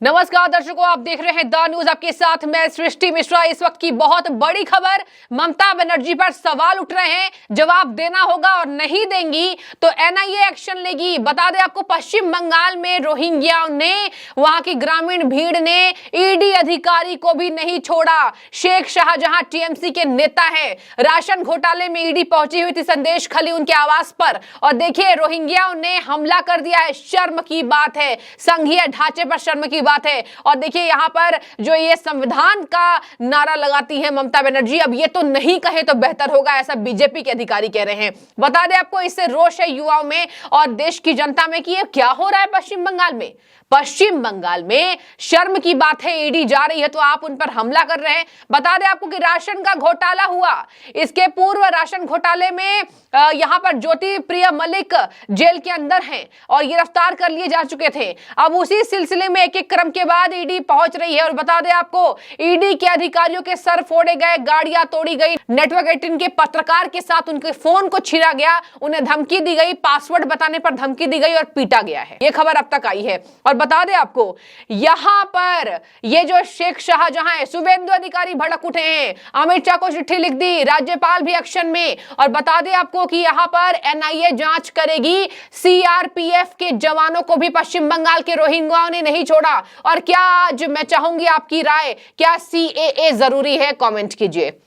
नमस्कार दर्शकों, आप देख रहे हैं द न्यूज। आपके साथ मैं सृष्टि मिश्रा। इस वक्त की बहुत बड़ी खबर, ममता बनर्जी पर सवाल उठ रहे हैं, जवाब देना होगा और नहीं देंगी तो एनआईए एक्शन लेगी। बता दें आपको, पश्चिम बंगाल में रोहिंग्याओं ने, वहां की ग्रामीण भीड़ ने ईडी अधिकारी को भी नहीं छोड़ा। शेख शाहजहां टीएमसी के नेता हैं। राशन घोटाले में ईडी पहुंची हुई थी संदेश खली उनके आवास पर, और देखिए रोहिंग्याओं ने हमला कर दिया है। शर्म की बात है, संघीय ढांचे पर शर्म की बात है। और देखिए यहां पर जो ये संविधान का नारा लगाती है ममता बनर्जी, अब ये तो नहीं कहे तो बेहतर होगा, ऐसा बीजेपी के अधिकारी कह रहे हैं। बता दें आपको, इससे रोष है युवाओं में और देश की जनता में कि ये क्या हो रहा है पश्चिम बंगाल में। पश्चिम बंगाल में शर्म की बात है, ईडी जा रही है तो आप उन पर हमला कर रहे हैं। बता दें आपको कि राशन का घोटाला हुआ, इसके पूर्व राशन घोटाले में यहां पर ज्योति प्रिय मलिक जेल के अंदर हैं और गिरफ्तार कर लिए जा चुके थे। अब उसी सिलसिले में एक एक क्रम के बाद ईडी पहुंच रही है। और बता दें आपको, ईडी के अधिकारियों के सर फोड़े गए, गाड़ियां तोड़ी गई, नेटवर्क 18 के पत्रकार के साथ उनके फोन को छीना गया, उन्हें धमकी दी गई, पासवर्ड बताने पर धमकी दी गई और पीटा गया है। यह खबर अब तक आई है। और बता दें आपको, यहां पर ये जो शेख शाहजहां है, शुभेंदु अधिकारी भड़क उठे हैं, अमित शाह को चिट्ठी लिख दी, राज्यपाल भी एक्शन में। और बता दें आपको कि यहां पर एनआईए जांच करेगी। सीआरपीएफ के जवानों को भी पश्चिम बंगाल के रोहिंग्याओं ने नहीं छोड़ा। और क्या, आज मैं चाहूंगी आपकी राय, क्या सीएए जरूरी है? कमेंट कीजिए।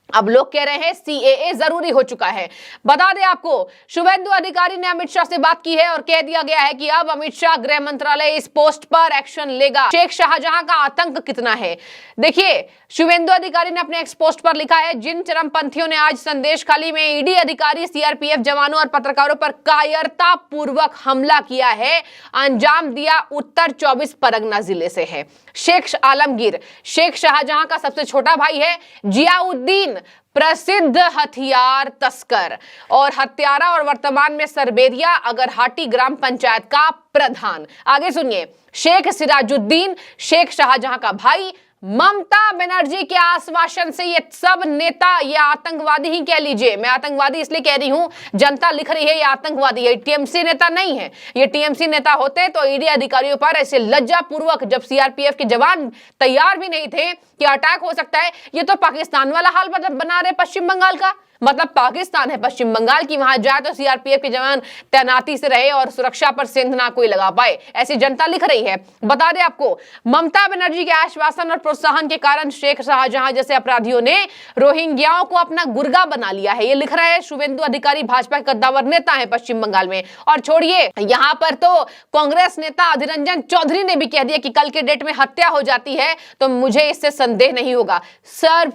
अब लोग कह रहे हैं सीएए जरूरी हो चुका है। बता दें आपको, शुभेंदु अधिकारी ने अमित शाह से बात की है और कह दिया गया है कि अब अमित शाह गृह मंत्रालय इस पोस्ट पर एक्शन लेगा। शेख शाहजहां का आतंक कितना है, देखिए शुभेंदु अधिकारी ने अपने एक्स पोस्ट पर लिखा है, जिन चरमपंथियों ने आज संदेश खाली में ईडी अधिकारी, सीआरपीएफ जवानों और पत्रकारों पर कायरता पूर्वक हमला किया है, अंजाम दिया उत्तर 24 परगना जिले से है। शेख आलमगीर शेख शाहजहां का सबसे छोटा भाई है। जियाउद्दीन प्रसिद्ध हथियार तस्कर और हत्यारा और वर्तमान में सरबेरिया अगरहाटी ग्राम पंचायत का प्रधान। आगे सुनिए, शेख सिराजुद्दीन शेख शाहजहां का भाई, ममता बनर्जी के आश्वासन से ये सब नेता, ये आतंकवादी ही कह लीजिए। मैं आतंकवादी इसलिए कह रही हूं, जनता लिख रही है ये आतंकवादी है, टीएमसी नेता नहीं है। ये टीएमसी नेता होते तो ईडी अधिकारियों पर ऐसे लज्जापूर्वक, जब सीआरपीएफ के जवान तैयार भी नहीं थे कि अटैक हो सकता है, ये तो पाकिस्तान वाला हाल बना रहे पश्चिम बंगाल का। मतलब पाकिस्तान है पश्चिम बंगाल की, वहां जाए तो सीआरपीएफ के जवान तैनाती से रहे और सुरक्षा पर सेंध ना कोई लगा पाए, ऐसी जनता लिख रही है। बता दें आपको, ममता बनर्जी के आश्वासन और प्रोत्साहन के कारण शेख शाहजहां जैसे अपराधियों ने रोहिंग्याओं को अपना गुर्गा बना लिया है। ये लिख रहा है शुभेंदु अधिकारी, भाजपा के कद्दावर नेता है पश्चिम बंगाल में। और छोड़िए, यहां पर तो कांग्रेस नेता अधीर रंजन चौधरी ने भी कह दिया कि कल के डेट में हत्या हो जाती है तो मुझे इससे संदेह नहीं होगा।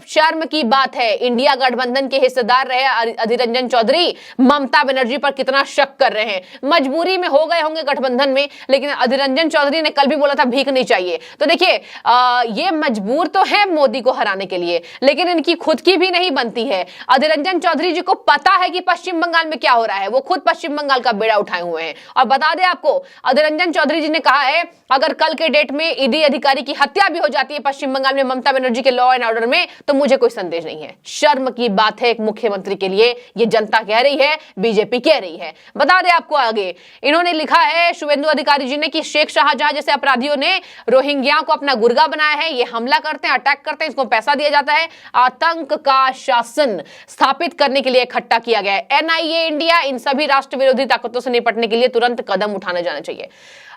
शर्म की बात है, इंडिया गठबंधन के हिस्सेदार रहे अधीर रंजन चौधरी ममता बनर्जी पर कितना शक कर रहे हैं। मजबूरी में हो गए होंगे गठबंधन में, लेकिन अधीर रंजन चौधरी ने कल भी बोला था भीख नहीं चाहिए। तो देखिए, ये मजबूर तो है मोदी को हराने के लिए, लेकिन इनकी खुद की भी नहीं बनती है। अधीर रंजन चौधरी जी को पता है कि पश्चिम बंगाल में क्या हो रहा है, वो खुद पश्चिम बंगाल का बेड़ा उठाए हुए हैं। और बता दें आपको, अधीर रंजन चौधरी जी ने कहा है, अगर कल के डेट में ईडी अधिकारी की हत्या भी हो जाती है पश्चिम बंगाल में ममता बनर्जी के लॉ एंड ऑर्डर में, तो मुझे कोई संदेश नहीं है। शर्म की बात है एक मुख्यमंत्री के लिए, ये जनता कह रही है, बीजेपी कह रही है। बता दें आपको, आगे इन्होंने लिखा है शुभेंदु अधिकारी जी ने कि शेख शाहजहां जैसे अपराधियों ने रोहिंग्याओं को अपना गुर्गा बनाया है। ये हमला करते हैं, अटैक करते हैं, इसको पैसा दिया जाता है। आतंक का शासन स्थापित करने के लिए इकट्ठा किया गया है। एनआईए इंडिया इन सभी राष्ट्र विरोधी ताकतों से निपटने के लिए तुरंत कदम उठाने जाना चाहिए।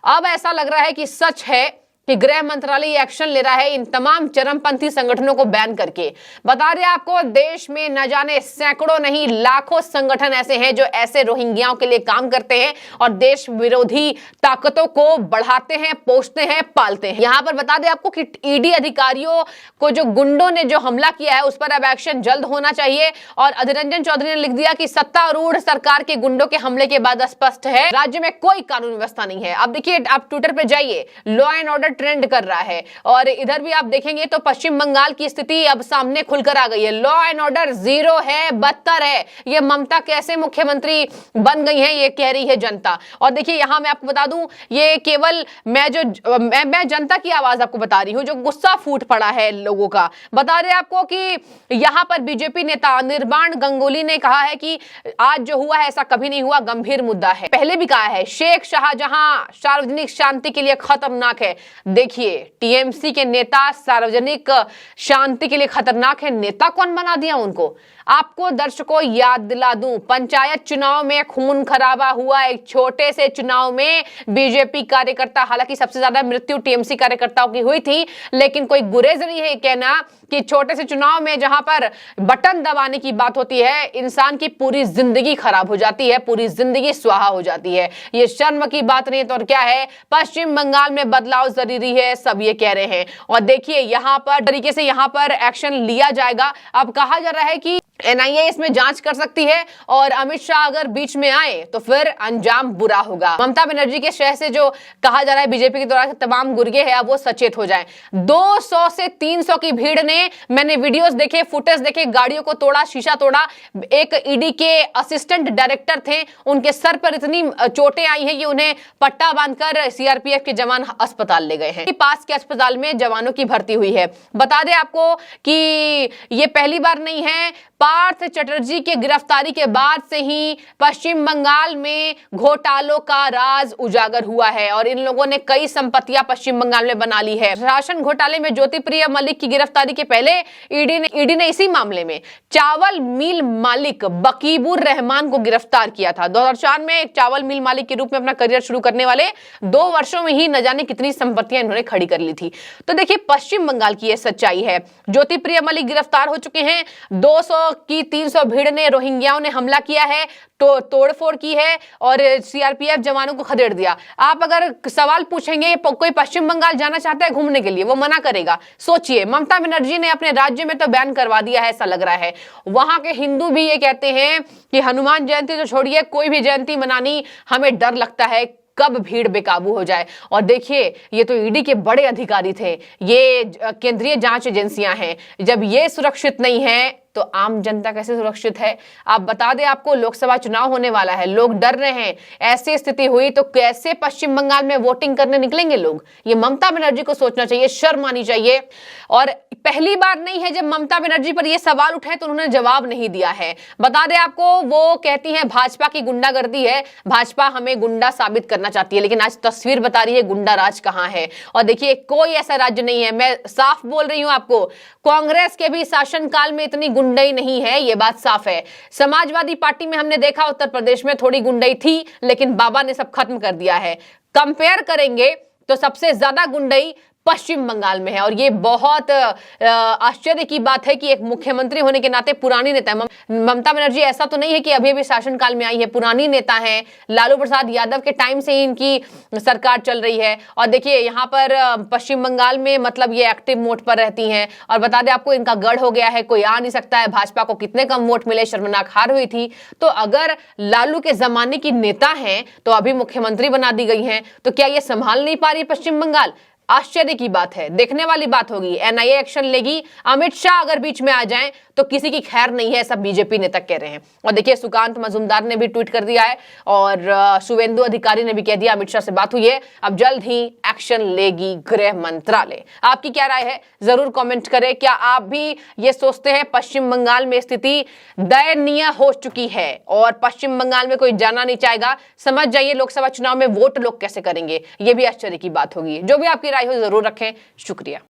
अब ऐसा लग रहा है कि सच है कि गृह मंत्रालय एक्शन ले रहा है इन तमाम चरमपंथी संगठनों को बैन करके। बता दें आपको, देश में न जाने सैकड़ों नहीं लाखों संगठन ऐसे हैं जो ऐसे रोहिंग्याओं के लिए काम करते हैं और देश विरोधी ताकतों को बढ़ाते हैं, पोषते हैं, पालते हैं। यहां पर बता दें आपको कि ईडी अधिकारियों को जो गुंडों ने जो हमला किया है उस पर अब एक्शन जल्द होना चाहिए। और अधीर रंजन चौधरी ने लिख दिया कि सत्तारूढ़ सरकार के गुंडों के हमले के बाद स्पष्ट है राज्य में कोई कानून व्यवस्था नहीं है। अब देखिए, आप ट्विटर पर जाइए, लॉ एंड ऑर्डर ट्रेंड कर रहा है और इधर भी आप देखेंगे तो पश्चिम बंगाल की स्थिति अब सामने खुलकर आ गई है। लॉ एंड ऑर्डर जीरो है, बदतर है। ये ममता कैसे मुख्यमंत्री बन गई है, ये कह रही है जनता। और देखिए, यहां मैं आपको बता दूं, ये केवल मैं जनता की आवाज आपको बता रही हूं, जो गुस्सा फूट पड़ा है लोगों का। बता रहे आपको कि यहां पर बीजेपी नेता निर्वाण गंगुली ने कहा है कि आज जो हुआ है ऐसा कभी नहीं हुआ, गंभीर मुद्दा है। पहले भी कहा है शेख शाहजहां सार्वजनिक शांति के लिए खतरनाक है। देखिए, टीएमसी के नेता सार्वजनिक शांति के लिए खतरनाक है, नेता कौन बना दिया उनको? आपको दर्शकों याद दिला दूं, पंचायत चुनाव में खून खराबा हुआ एक छोटे से चुनाव में बीजेपी कार्यकर्ता, हालांकि सबसे ज्यादा मृत्यु टीएमसी कार्यकर्ताओं की हुई थी, लेकिन कोई गुरेज नहीं है कहना कि छोटे से चुनाव में जहां पर बटन दबाने की बात होती है, इंसान की पूरी जिंदगी खराब हो जाती है, पूरी जिंदगी स्वाहा हो जाती है। ये शर्म की बात नहीं है तो और क्या है। पश्चिम बंगाल में बदलाव जरूरी है, सब ये कह रहे हैं। और देखिए यहां पर तरीके से यहां पर एक्शन लिया जाएगा। अब कहा जा रहा है कि एनआईए इसमें जांच कर सकती है और अमित शाह अगर बीच में आए तो फिर अंजाम बुरा होगा। ममता बनर्जी के शहर से जो कहा जा रहा है बीजेपी के द्वारा तमाम गुर्गे हैं, अब वो सचेत हो जाएं। 200 से 300 की भीड़ ने, मैंने वीडियोस देखे, फुटेज देखे, गाड़ियों को तोड़ा, शीशा तोड़ा। एक ईडी के असिस्टेंट डायरेक्टर थे, उनके सर पर इतनी चोटें आई हैं कि उन्हें पट्टा बांधकर सीआरपीएफ के जवान अस्पताल ले गए हैं। पास के अस्पताल में जवानों की भर्ती हुई है। बता दें आपको कि ये पहली बार नहीं है। पार्थ चटर्जी के गिरफ्तारी के बाद से ही पश्चिम बंगाल में घोटालों का राज उजागर हुआ है और इन लोगों ने कई संपत्तियां पश्चिम बंगाल में बना ली है। राशन घोटाले में ज्योतिप्रिय मलिक की गिरफ्तारी के पहले ईडी ने इसी मामले में चावल मिल मालिक बकीबुर रहमान को गिरफ्तार किया था। 2004 में एक चावल मिल मालिक के रूप में अपना करियर शुरू करने वाले 2 वर्षों में ही न जाने कितनी संपत्तियां इन्होंने खड़ी कर ली थी। तो देखिए पश्चिम बंगाल की यह सच्चाई है। ज्योतिप्रिय मलिक गिरफ्तार हो चुके हैं। 200 की 300 भीड़ ने, रोहिंग्याओं ने हमला किया है, तो तोड़फोड़ की है और सीआरपीएफ जवानों को खदेड़ दिया। आप अगर सवाल पूछेंगे कोई पश्चिम बंगाल जाना चाहता है घूमने के लिए, वो मना करेगा? सोचिए, ममता बनर्जी ने अपने राज्य में तो बैन करवा दिया है, ऐसा लग रहा है। वहां के हिंदू भी ये कहते हैं कि हनुमान जयंती तो छोड़िए, कोई भी जयंती मनानी हमें डर लगता है कब भीड़ बेकाबू हो जाए। और देखिए ये तो ईडी के बड़े अधिकारी थे, ये केंद्रीय जांच एजेंसियां हैं। जब ये सुरक्षित नहीं है तो आम जनता कैसे सुरक्षित है? आप बता दें, आपको लोकसभा चुनाव होने वाला है, लोग डर रहे हैं। ऐसी स्थिति हुई तो कैसे पश्चिम बंगाल में वोटिंग करने निकलेंगे लोग? ये ममता बनर्जी को सोचना चाहिए, शर्म आनी चाहिए। और पहली बार नहीं है जब ममता बनर्जी पर यह सवाल उठे तो उन्होंने जवाब नहीं दिया है। बता दें आपको, वो कहती हैं भाजपा की गुंडागर्दी है, भाजपा हमें गुंडा साबित करना चाहती है, लेकिन आज तस्वीर बता रही है गुंडा राज कहां है। और देखिए कोई ऐसा राज्य नहीं है, मैं साफ बोल रही हूं आपको, कांग्रेस के भी शासनकाल में इतनी गुंडई नहीं है, ये बात साफ है। समाजवादी पार्टी में हमने देखा उत्तर प्रदेश में थोड़ी गुंडई थी, लेकिन बाबा ने सब खत्म कर दिया है। कंपेयर करेंगे तो सबसे ज्यादा गुंडई पश्चिम बंगाल में है। और ये बहुत आश्चर्य की बात है कि एक मुख्यमंत्री होने के नाते पुरानी नेता है ममता बनर्जी, ऐसा तो नहीं है कि अभी अभी शासनकाल में आई है, पुरानी नेता है। लालू प्रसाद यादव के टाइम से ही इनकी सरकार चल रही है। और देखिए यहाँ पर पश्चिम बंगाल में मतलब ये एक्टिव मोड पर रहती हैं। और बता दें आपको, इनका गढ़ हो गया है, कोई आ नहीं सकता है। भाजपा को कितने कम वोट मिले, शर्मनाक हार हुई थी। तो अगर लालू के जमाने की नेता हैं तो अभी मुख्यमंत्री बना दी गई हैं, तो क्या ये संभाल नहीं पा रही पश्चिम बंगाल? आश्चर्य की बात है, देखने वाली बात होगी। एनआईए एक्शन लेगी, अमित शाह अगर बीच में आ जाएं तो किसी की खैर नहीं है, ऐसा बीजेपी नेता कह रहे हैं। और देखिए सुकांत मजूमदार ने भी ट्वीट कर दिया है और शुवेंदु अधिकारी ने भी कह दिया अमित शाह से बात हुई है, अब जल्द ही एक्शन लेगी गृह मंत्रालय। आपकी क्या राय है जरूर कमेंट करें। क्या आप भी ये सोचते हैं पश्चिम बंगाल में स्थिति दयनीय हो चुकी है और पश्चिम बंगाल में कोई जाना नहीं चाहेगा? समझ जाइए लोकसभा चुनाव में वोट लोग कैसे करेंगे, ये भी आश्चर्य की बात होगी। जो भी आपकी राय हो जरूर रखें। शुक्रिया।